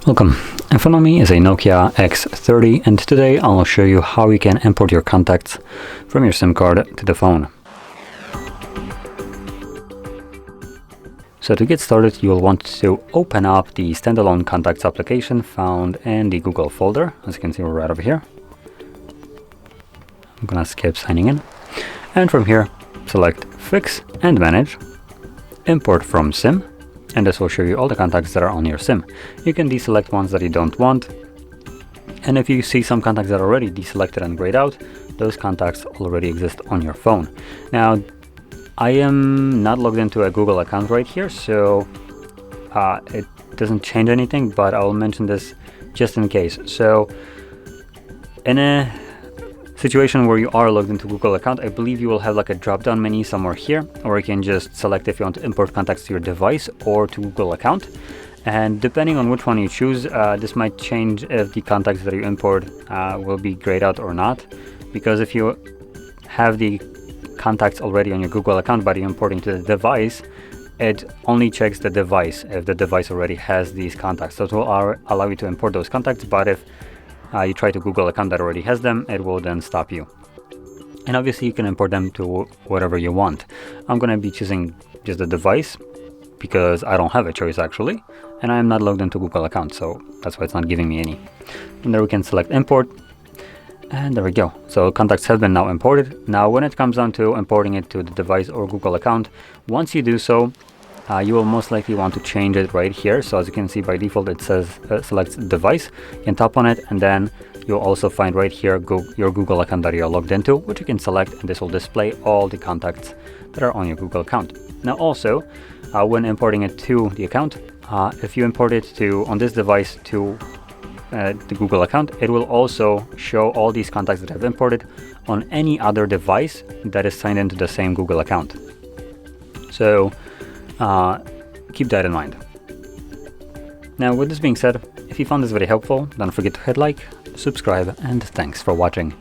Welcome. In front of me is a Nokia X30, and today I'll show you how you can import your contacts from your SIM card to the phone. So to get started, you'll want to open up the standalone contacts application found in the Google folder. As you can see, we're right over here. I'm gonna skip signing in. And from here, select Fix and Manage, Import from SIM. And this will show you all the contacts that are on your SIM. You can deselect ones that you don't want. And if you see some contacts that are already deselected and grayed out, those contacts already exist on your phone. Now, I am not logged into a Google account right here, so it doesn't change anything, but I'll mention this just in case. So in a situation where you are logged into Google account, I believe you will have like a drop-down menu somewhere here, or you can just select if you want to import contacts to your device or to Google account. And depending on which one you choose, this might change if the contacts that you import will be grayed out or not. Because if you have the contacts already on your Google account but you're importing to the device, it only checks the device if the device already has these contacts. So it will allow you to import those contacts, but if you try to Google account that already has them, it will then stop you. And obviously you can import them to whatever you want. I'm going to be choosing just the device because I don't have a choice actually, and I'm not logged into Google account, so that's why it's not giving me any. And there we can select import, and there we go. So contacts have been now imported. Now when it comes down to importing it to the device or Google account, once you do so, you will most likely want to change it right here. So as you can see, by default it says select device. You can tap on it, and then you'll also find right here your Google account that you're logged into, which you can select, and this will display all the contacts that are on your Google account. Now also, when importing it to the account, if you import it on this device to the Google account, it will also show all these contacts that I've imported on any other device that is signed into the same Google account. So keep that in mind. Now, with this being said, if you found this video helpful, don't forget to hit like, subscribe, and thanks for watching.